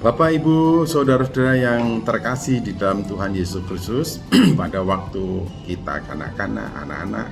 Bapak, Ibu, saudara-saudara yang terkasih di dalam Tuhan Yesus Kristus, pada waktu kita kanak-kanak, anak-anak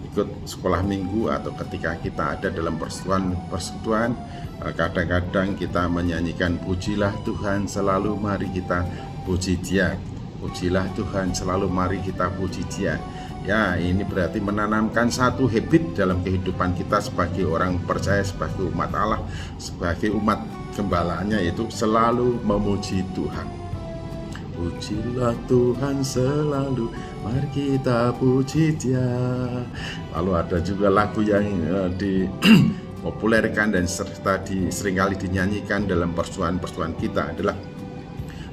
ikut sekolah minggu atau ketika kita ada dalam persekutuan, kadang-kadang kita menyanyikan pujilah Tuhan selalu mari kita puji Dia. Pujilah Tuhan selalu mari kita puji Dia. Ya, ini berarti menanamkan satu habit dalam kehidupan kita sebagai orang percaya, sebagai umat Allah, sebagai umat gembalanya, yaitu selalu memuji Tuhan. Pujilah Tuhan selalu, mari kita puji Dia. Lalu ada juga lagu yang dipopulerkan dan seringkali dinyanyikan dalam persoalan-persoalan kita adalah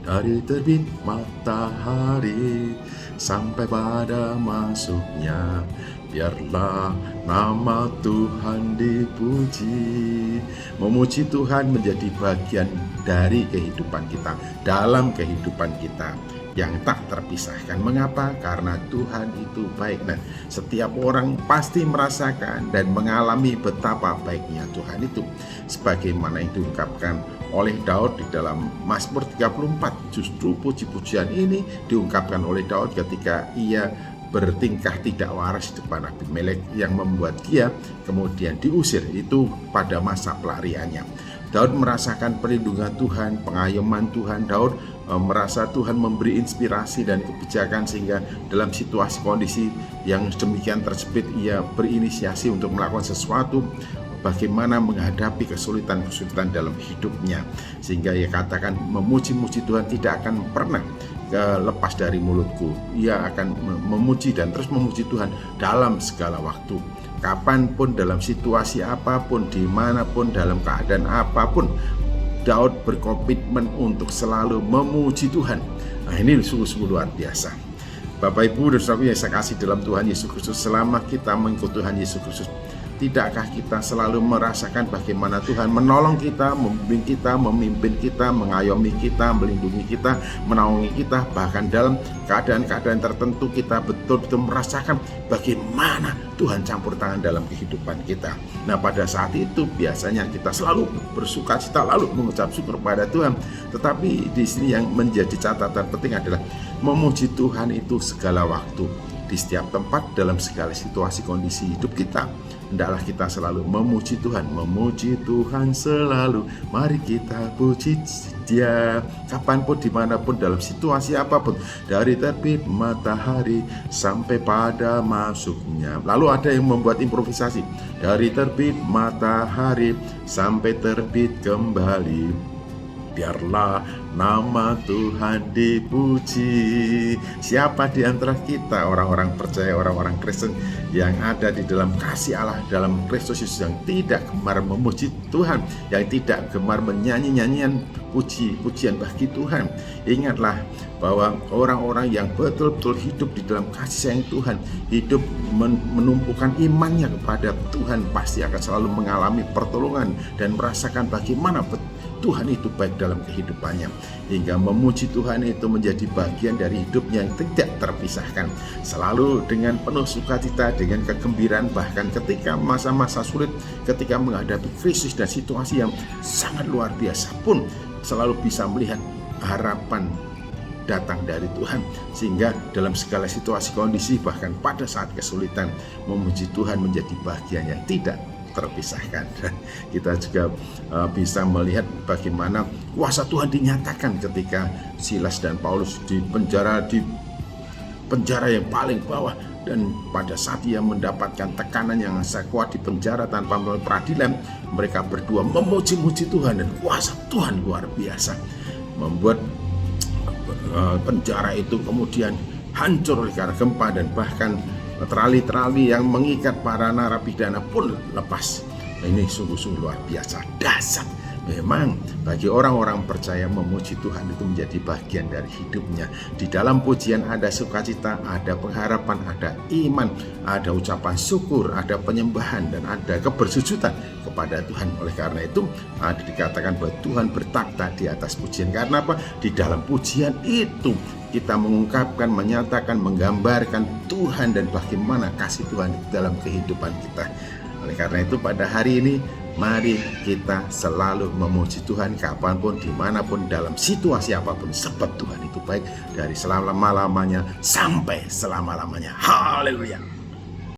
dari terbit matahari sampai pada masuknya, biarlah nama Tuhan dipuji. Memuji Tuhan menjadi bagian dari kehidupan kita, dalam kehidupan kita yang tak terpisahkan. Mengapa? Karena Tuhan itu baik, dan setiap orang pasti merasakan dan mengalami betapa baiknya Tuhan itu, sebagaimana yang diungkapkan oleh Daud di dalam Mazmur 34. Justru puji-pujian ini diungkapkan oleh Daud ketika ia bertingkah tidak waras di depan Abimelek yang membuat dia kemudian diusir, itu pada masa pelariannya. Daud merasakan perlindungan Tuhan, pengayoman Tuhan. Daud merasa Tuhan memberi inspirasi dan kebijakan, sehingga dalam situasi kondisi yang demikian tersebut ia berinisiasi untuk melakukan sesuatu, bagaimana menghadapi kesulitan-kesulitan dalam hidupnya, sehingga ia katakan memuji-muji Tuhan tidak akan pernah lepas dari mulutku. Ia akan memuji dan terus memuji Tuhan dalam segala waktu, kapanpun, dalam situasi apapun, dimanapun, dalam keadaan apapun. Daud berkomitmen untuk selalu memuji Tuhan. Nah, ini sungguh-sungguh luar biasa. Bapak, Ibu, dan saudara yang saya kasih dalam Tuhan Yesus Kristus, selama kita mengikut Tuhan Yesus Kristus, tidakkah kita selalu merasakan bagaimana Tuhan menolong kita, membimbing kita, memimpin kita, mengayomi kita, melindungi kita, menaungi kita, bahkan dalam keadaan-keadaan tertentu kita betul-betul merasakan bagaimana Tuhan campur tangan dalam kehidupan kita. Nah, pada saat itu biasanya kita selalu bersuka cita, lalu mengucap syukur kepada Tuhan. Tetapi di sini yang menjadi catatan penting adalah memuji Tuhan itu segala waktu, di setiap tempat, dalam segala situasi kondisi hidup kita. Hendaklah kita selalu memuji Tuhan. Memuji Tuhan selalu, mari kita puji Dia. Kapanpun, dimanapun, dalam situasi apapun, dari terbit matahari sampai pada masuknya. Lalu ada yang membuat improvisasi, dari terbit matahari sampai terbit kembali, biarlah nama Tuhan dipuji. Siapa di antara kita, orang-orang percaya, orang-orang Kristen yang ada di dalam kasih Allah, dalam Kristus Yesus, yang tidak gemar memuji Tuhan, yang tidak gemar menyanyi-nyanyian puji-pujian bagi Tuhan? Ingatlah bahwa orang-orang yang betul-betul hidup di dalam kasih sayang Tuhan, hidup menumpukan imannya kepada Tuhan, pasti akan selalu mengalami pertolongan dan merasakan bagaimana Tuhan itu baik dalam kehidupannya, hingga memuji Tuhan itu menjadi bagian dari hidupnya yang tidak terpisahkan, selalu dengan penuh sukacita, dengan kegembiraan. Bahkan ketika masa-masa sulit, ketika menghadapi krisis dan situasi yang sangat luar biasa pun, selalu bisa melihat harapan datang dari Tuhan, sehingga dalam segala situasi kondisi, bahkan pada saat kesulitan, memuji Tuhan menjadi bagian yang tidak terpisahkan. Kita juga bisa melihat bagaimana kuasa Tuhan dinyatakan ketika Silas dan Paulus di penjara yang paling bawah, dan pada saat ia mendapatkan tekanan yang sangat kuat di penjara tanpa melalui peradilan, mereka berdua memuji-muji Tuhan, dan kuasa Tuhan luar biasa membuat penjara itu kemudian hancur oleh karena gempa, dan bahkan terali-terali yang mengikat para narapidana pun lepas. Ini sungguh-sungguh luar biasa, dahsyat. Memang bagi orang-orang percaya, memuji Tuhan itu menjadi bagian dari hidupnya. Di dalam pujian ada sukacita, ada pengharapan, ada iman, ada ucapan syukur, ada penyembahan, dan ada kebersujudan kepada Tuhan. Oleh karena itu ada dikatakan bahwa Tuhan bertakhta di atas pujian. Karena apa? Di dalam pujian itu kita mengungkapkan, menyatakan, menggambarkan Tuhan dan bagaimana kasih Tuhan dalam kehidupan kita. Oleh karena itu pada hari ini Mari kita selalu memuji Tuhan kapanpun, dimanapun, dalam situasi apapun, sebab Tuhan itu baik dari selama-lamanya sampai selama-lamanya. Haleluya.